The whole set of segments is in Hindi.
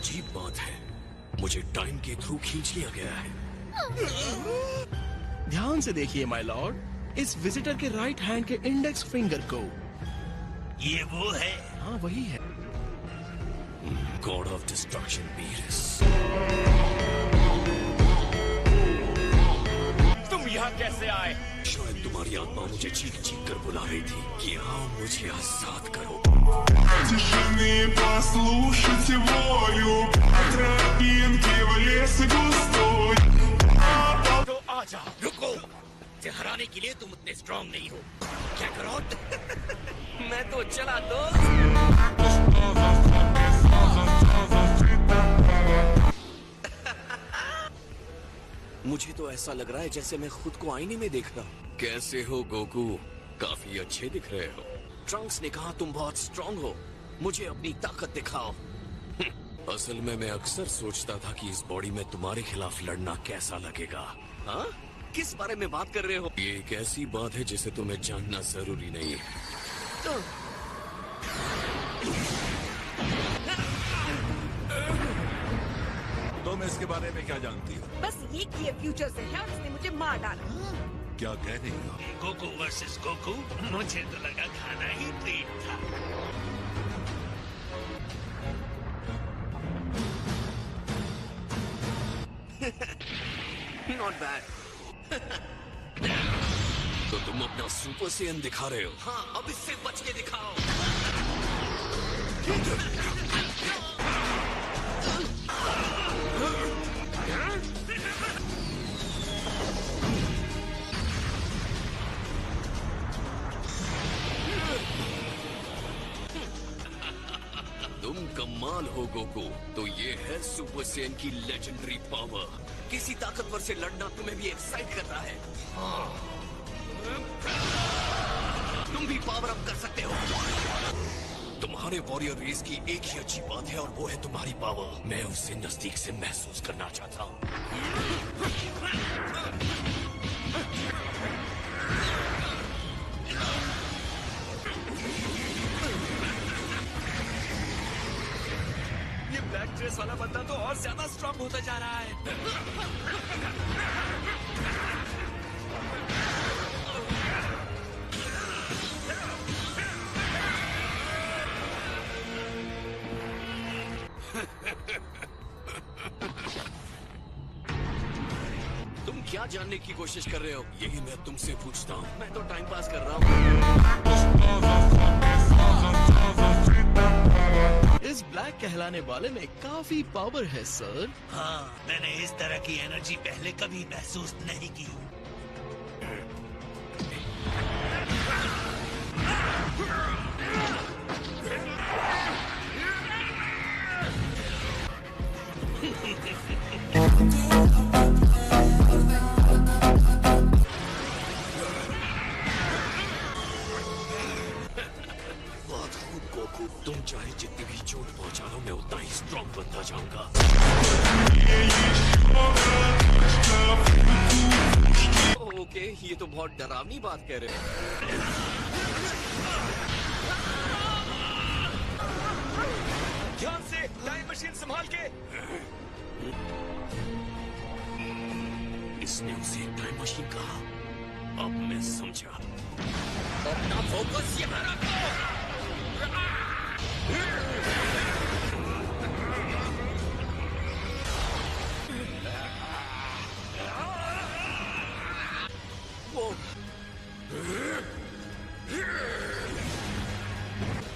अजीब बात है, मुझे टाइम के थ्रू खींच लिया गया है। ध्यान से देखिए माय लॉर्ड, इस विजिटर के राइट हैंड के इंडेक्स फिंगर को। ये वो है? हाँ वही है। God of destruction Beerus. तुम यहाँ कैसे आए? शायद तुम्हारी आत्मा मुझे चीख चीख कर बुला रही थी कि हाँ मुझे आजाद करो। Тишины послушайте волю, тропинки в лес густой. तो आजा। रुको, मुझे हराने के लिए तुम उतने स्ट्रांग नहीं हो। क्या करो? मैं तो चला दो। मुझे तो ऐसा लग रहा है जैसे मैं खुद को आईने में देख रहा हूँ। कैसे हो गोकू? काफी अच्छे दिख रहे हो। ट्रंक्स ने कहा तुम बहुत स्ट्रांग हो, मुझे अपनी ताकत दिखाओ। असल में मैं अक्सर सोचता था कि इस बॉडी में तुम्हारे खिलाफ लड़ना कैसा लगेगा। हाँ? किस बारे में बात कर रहे हो? ये एक ऐसी बात है जिसे तुम्हें जानना जरूरी नहीं है। तुम इसके बारे में क्या जानती हो? बस ये कि ये फ्यूचर से है और इसने मुझे मार डाला। क्या कह रही हो? गोकू वर्सेस गोकू, मुझे तो लगा खाना ही ट्रीट था। Not bad. तो तुम अपना सुपर सेयन दिखा रहे हो? हाँ, अब इससे बच के दिखाओ। तुम कमाल हो गोकू। तो ये है सुपर सेयन की लेजेंडरी पावर। किसी ताकतवर से लड़ना तुम्हें भी एक्साइट कर रहा है। तुम भी पावर अप कर सकते हो। तुम्हारे वॉरियर रेस की एक ही अच्छी बात है और वो है तुम्हारी पावर। मैं उसे नजदीक से महसूस करना चाहता हूँ। ये ब्लैक ड्रेस वाला बंदा तो और ज्यादा स्ट्रांग होता जा रहा है। तुम क्या जानने की कोशिश कर रहे हो? यही मैं तुमसे पूछता हूँ। मैं तो टाइम पास कर रहा हूँ। इस ब्लैक कहलाने वाले में काफी पावर है सर। हाँ, मैंने इस तरह की एनर्जी पहले कभी महसूस नहीं की। बहुत खूब गोकू। तुम चाहे जितनी भी चोट पहुंचा लो, मैं उतना ही स्ट्रांग बनता जाऊंगा। ओके, ये तो बहुत डरावनी बात कह रहे हो। ध्यान से, टाइम मशीन संभाल के। इसने उसे टाइम मशीन कहा। अब मैं समझा। अपना फोकस यहाँ रखो।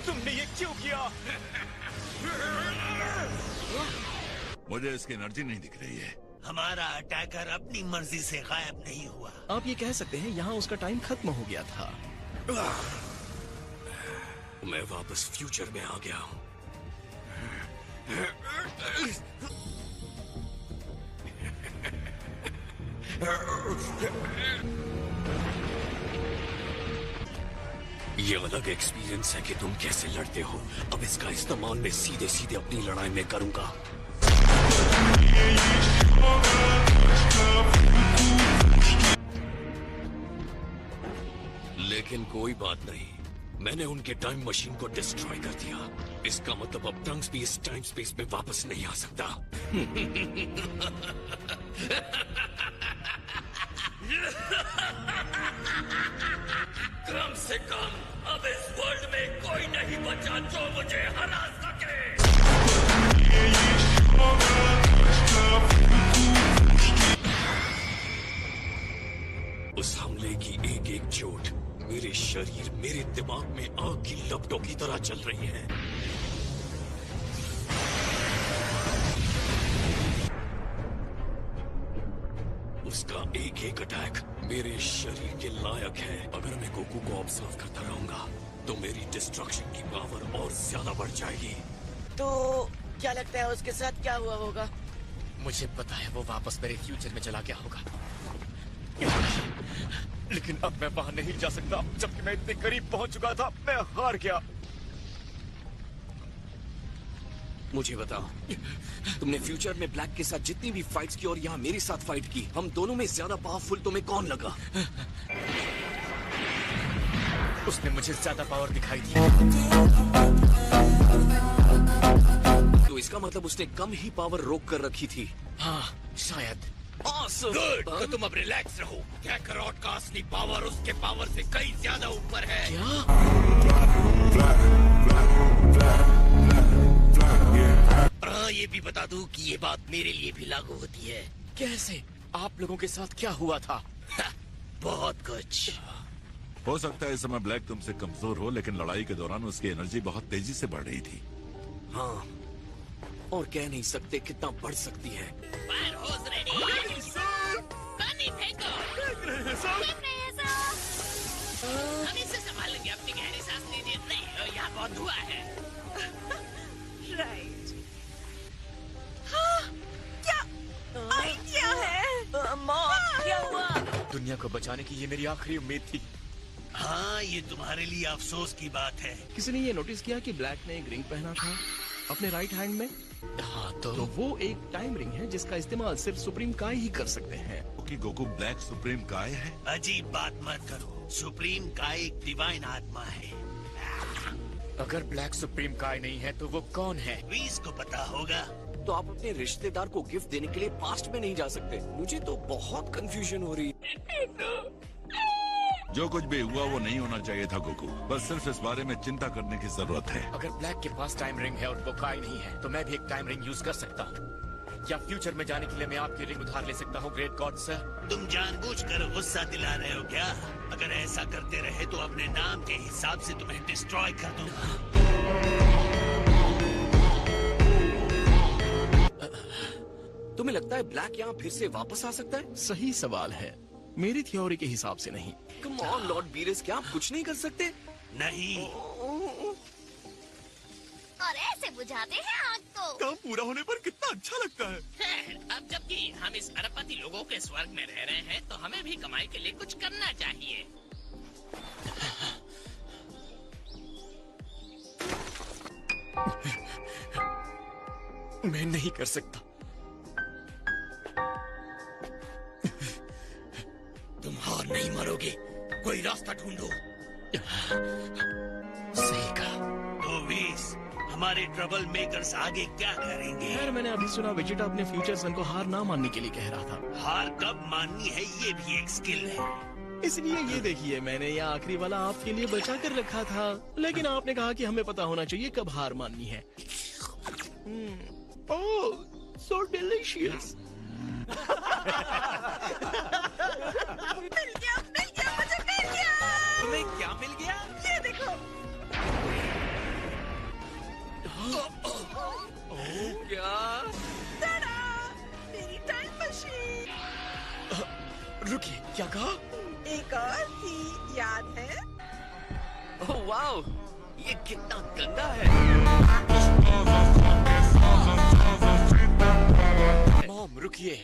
तुमने ये क्यों किया? मुझे इसकी एनर्जी नहीं दिख रही है। हमारा अटैकर अपनी मर्जी से गायब नहीं हुआ। आप ये कह सकते हैं यहाँ उसका टाइम खत्म हो गया था। मैं वापस फ्यूचर में आ गया हूँ। ये अलग एक्सपीरियंस है कि तुम कैसे लड़ते हो। अब इसका इस्तेमाल मैं सीधे सीधे अपनी लड़ाई में करूंगा। लेकिन कोई बात नहीं, मैंने उनके टाइम मशीन को डिस्ट्रॉय कर दिया। इसका मतलब अब ट्रंक्स भी इस टाइम स्पेस में वापस नहीं आ सकता। कम से कम अब इस वर्ल्ड में कोई नहीं बचा जो मुझे हरा सके। उस हमले की एक एक चोट मेरे शरीर, मेरे दिमाग में आग की लपटों की तरह चल रही है। उसका एक एक अटैक मेरे शरीर के लायक है। अगर मैं गोकू को ऑब्जर्व करता रहूंगा तो मेरी डिस्ट्रक्शन की पावर और ज्यादा बढ़ जाएगी। तो क्या लगता है उसके साथ क्या हुआ होगा? मुझे पता है वो वापस मेरे फ्यूचर में चला गया होगा, लेकिन अब मैं वहां नहीं जा सकता। जबकि मैं इतने करीब पहुंच चुका था, मैं हार गया। मुझे बताओ, तुमने फ्यूचर में ब्लैक के साथ जितनी भी फाइट्स की और यहाँ मेरे साथ फाइट की, हम दोनों में ज्यादा पावरफुल तुम्हें कौन लगा? उसने मुझे ज्यादा पावर दिखाई दी। तो इसका मतलब उसने कम ही पावर रोक कर रखी थी। हाँ, शायद। Awesome! गुड, तो तुम अब रिलैक्स रहो। कैकरॉट का असली पावर उसके पावर से कई ज्यादा ऊपर है। हाँ, ये भी बता दूं कि ये बात मेरे लिए भी लागू होती है। कैसे? आप लोगों के साथ क्या हुआ था? बहुत कुछ। हो सकता है इस समय ब्लैक तुमसे कमजोर हो, लेकिन लड़ाई के दौरान उसकी एनर्जी बहुत तेजी से बढ़ रही थी। हाँ, और कह नहीं सकते कितना बढ़ सकती है। फायर होस रेडी। पानी फेंको। हम इसे संभालेंगे। अपनी गहरी सांस लीजिए। नहीं, यहाँ बहुत धुआं है। राइट। हाँ, क्या आइडिया है? मॉम, क्या हुआ? दुनिया को बचाने की ये मेरी आखिरी उम्मीद थी। हाँ, ये तुम्हारे लिए अफसोस की बात है। किसी ने ये नोटिस किया कि ब्लैक ने एक रिंग पहना था अपने राइट हैंड में? हाँ, तो वो एक टाइम रिंग है जिसका इस्तेमाल सिर्फ सुप्रीम काय ही कर सकते हैं। कि गोकू ब्लैक सुप्रीम काय है? अजीब बात मत करो। सुप्रीम काय एक डिवाइन आत्मा है। अगर ब्लैक सुप्रीम काय नहीं है तो वो कौन है? वीस को पता होगा। तो आप अपने रिश्तेदार को गिफ्ट देने के लिए पास्ट में नहीं जा सकते। मुझे तो बहुत कंफ्यूजन हो रही है। जो कुछ भी हुआ वो नहीं होना चाहिए था गोकू। बस सिर्फ इस बारे में चिंता करने की जरूरत है। अगर ब्लैक के पास टाइम रिंग है और वो काय नहीं है, तो मैं भी एक टाइम रिंग यूज कर सकता हूँ। क्या फ्यूचर में जाने के लिए मैं आपकी रिंग उधार ले सकता हूँ, ग्रेट गॉड सर? तुम जानबूझकर गुस्सा दिला रहे हो क्या? अगर ऐसा करते रहे तो अपने नाम के हिसाब से तुम्हें डिस्ट्रॉय कर दूंगा। तुम्हें लगता है ब्लैक यहाँ फिर से वापस आ सकता है? सही सवाल है। मेरी थ्योरी के हिसाब से नहीं। कम ऑन लॉर्ड बीरस, क्या आप कुछ नहीं कर सकते? नहीं। और ऐसे बुझाते हैं आग को। काम पूरा होने पर कितना अच्छा लगता है। अब जबकि हम इस अरबपति लोगों के स्वर्ग में रह रहे हैं, तो हमें भी कमाई के लिए कुछ करना चाहिए। मैं नहीं कर सकता। तुम हार नहीं मरोगे। कोई रास्ता ढूंढो। सही कहा। तो वीस, हमारे ट्रबल मेकर्स आगे क्या करेंगे? यार, मैंने अभी सुना वेजिटा अपने फ्यूचर सन को हार ना मानने के लिए कह रहा था। हार कब माननी है ये भी एक स्किल है। इसलिए ये देखिए, मैंने ये आखिरी वाला आपके लिए बचा कर रखा था, लेकिन आपने कहा कि हमें पता होना चाहिए कब हार माननी है। ओह, सो डिलीशियस। मिल गया, मुझे मिल गया। तुम्हें क्या मिल गया? ये देखो। क्या? tada! मेरी टाइम मशीन। रुकिए, क्या कहा? एक और थी, याद है? ओह वाओ, ये कितना गंदा है। मॉम, रुकिए।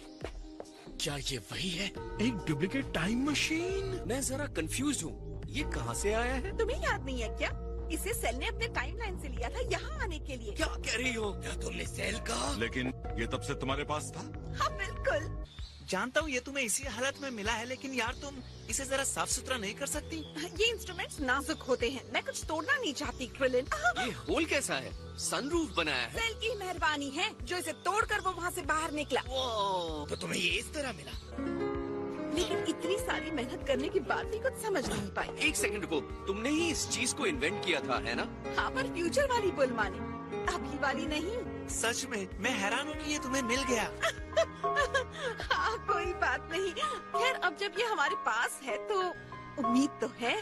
क्या ये वही है? एक डुप्लीकेट टाइम मशीन? मैं जरा कंफ्यूज हूँ, ये कहाँ से आया है? तुम्हें याद नहीं है क्या? इसे सेल ने अपने टाइमलाइन से लिया था यहाँ आने के लिए। क्या कह रही हो? क्या तुमने सेल कहा? लेकिन ये तब से तुम्हारे पास था? हाँ बिल्कुल। जानता हूँ ये तुम्हें इसी हालत में मिला है, लेकिन यार तुम इसे जरा साफ सुथरा नहीं कर सकती? ये इंस्ट्रूमेंट्स नाजुक होते हैं, मैं कुछ तोड़ना नहीं चाहती क्रिलिन। ये होल कैसा है? सनरूफ बनाया है। सेल की मेहरबानी है जो इसे तोड़कर वो वहाँ से बाहर निकला। तो तुम्हें ये इस तरह मिला? लेकिन इतनी सारी मेहनत करने के बाद भी कुछ समझ नहीं पाई। एक सेकंड को, तुमने ही इस चीज को इन्वेंट किया था, है ना? हाँ, पर फ्यूचर वाली बुल मानी, अभी वाली नहीं। सच में मैं हैरान हूँ कि ये तुम्हें मिल गया। हाँ, कोई बात नहीं। खैर, अब जब ये हमारे पास है तो उम्मीद तो है।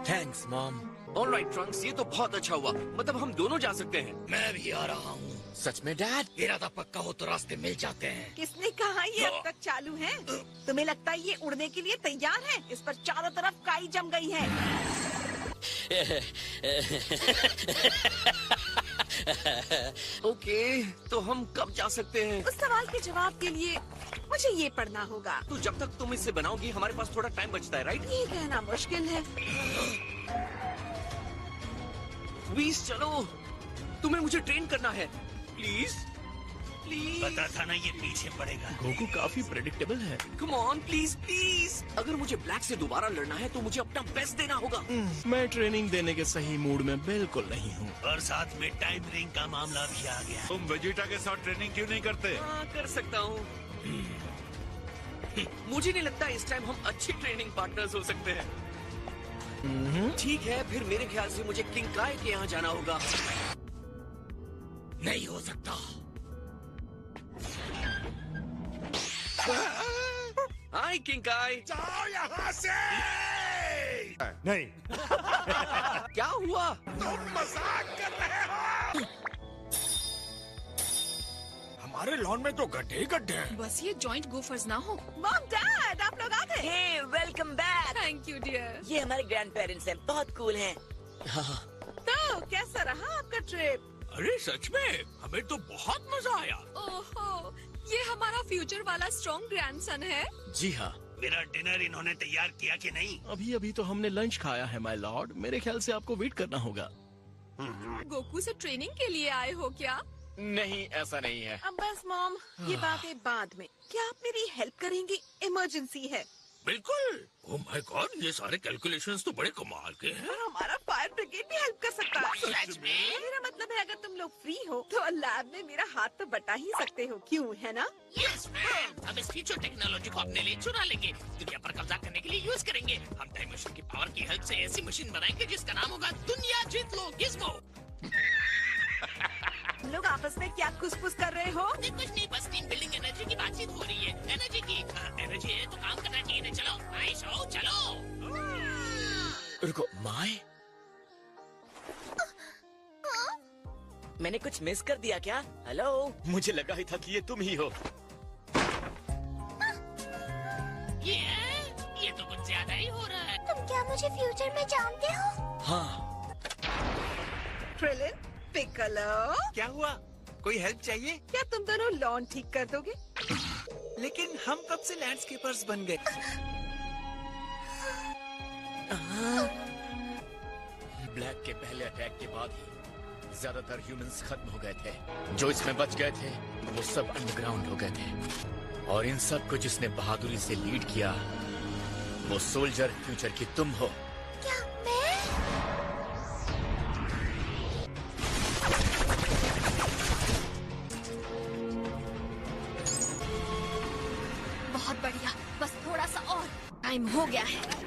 Thanks mom. ऑलराइट ट्रंक्स, ये तो बहुत अच्छा हुआ। मतलब हम दोनों जा सकते हैं। मैं भी आ रहा हूँ। सच में डैड? इरादा पक्का हो तो रास्ते मिल जाते हैं। किसने कहा ये अब तक चालू है? तुम्हें लगता है ये उड़ने के लिए तैयार है? इस पर चारों तरफ काई जम गई है। ओके, तो हम कब जा सकते हैं? उस सवाल के जवाब के लिए मुझे ये पढ़ना होगा। तो जब तक तुम इसे बनाओगी हमारे पास थोड़ा टाइम बचता है, राइट? ये कहना मुश्किल है। प्लीज चलो, तुम्हें मुझे ट्रेन करना है। Please please. पता था ना ये पीछे पड़ेगा। गोकू काफी प्रेडिक्टेबल है। Come on please please. अगर मुझे ब्लैक से दोबारा लड़ना है तो मुझे अपना बेस्ट देना होगा। मैं ट्रेनिंग देने के सही मूड में बिल्कुल नहीं हूँ। और साथ में टाइम रिंग का मामला भी आ गया। तुम वेजिटा के साथ ट्रेनिंग क्यों नहीं करते? हाँ, कर सकता हूँ। मुझे नहीं लगता इस टाइम हम अच्छे ट्रेनिंग पार्टनर्स हो सकते हैं। ठीक है, फिर मेरे ख्याल से मुझे किंग काय के यहाँ जाना होगा। नहीं हो सकता। हाय किंग काय। जाओ यहाँ से। नहीं। क्या हुआ? तुम मजाक कर रहे हो? हमारे लॉन में तो गड्ढे ही गड्ढे हैं। बस ये जॉइंट गोफर्स ना हो। मॉम डैड, आप लोग आ गए। Hey, welcome back. Thank you dear. ये हमारे ग्रैंड पेरेंट्स हैं, बहुत कूल हैं। तो कैसा रहा आपका ट्रिप? अरे सच में हमें तो बहुत मजा आया। ओहो, ये हमारा फ्यूचर वाला स्ट्रॉन्ग ग्रैंडसन है। जी हाँ। मेरा डिनर इन्होंने तैयार किया कि नहीं? अभी अभी तो हमने लंच खाया है माय लॉर्ड। मेरे ख्याल से आपको वेट करना होगा। गोकू से ट्रेनिंग के लिए आए हो क्या? नहीं, ऐसा नहीं है। अब बस मॉम, ये बातें बाद में। क्या आप मेरी हेल्प करेंगी? इमरजेंसी है। बिल्कुल। ओह माय गॉड, ये सारे कैलकुलेशंस तो बड़े कमाल के हैं। और हमारा फायर ब्रिगेड भी हेल्प कर सकता है। सच में? मेरा मतलब है अगर तुम लोग फ्री हो तो लैब में मेरा हाथ तो बटा ही सकते हो, क्यों, है ना? यस मैम, हम इस फ्यूचर टेक्नोलॉजी को अपने लिए चुरा लेंगे, दुनिया पर कब्जा करने के लिए यूज करेंगे। हम टाइम मशीन की पावर की हेल्प से ऐसी मशीन बनाएंगे जिसका नाम होगा दुनिया जीत लो गिज़्मो। तुम लोग आपस में क्या खुसफुस कर रहे हो? कुछ नहीं, बस टीम बिल्डिंग एनर्जी की बातचीत हो रही है। एनर्जी की एनर्जी है तो काम करना चाहिए ना। चलो आइस हो, चलो। रुको, माय। मैंने कुछ मिस कर दिया क्या? हेलो, मुझे लगा ही था कि ये तुम ही हो। ये तो कुछ ज्यादा ही हो रहा है। तुम क्या मुझे फ्यूचर में जानते हो? हाँ। ट्रिलिन, पिकलो, क्या हुआ? कोई हेल्प चाहिए? क्या तुम दोनों लॉन ठीक कर दोगे? लेकिन हम कब से लैंडस्केपर्स बन गए? ब्लैक के पहले अटैक के बाद ही ज्यादातर ह्यूमंस खत्म हो गए थे। जो इसमें बच गए थे वो सब अंडरग्राउंड हो गए थे। और इन सब को जिसने बहादुरी से लीड किया वो सोल्जर फ्यूचर की तुम हो। क्या मैं? बहुत बढ़िया, बस थोड़ा सा और टाइम हो गया है।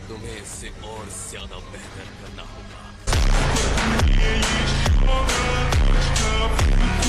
तुम्हें इससे और ज्यादा बेहतर करना होगा। Я еще раз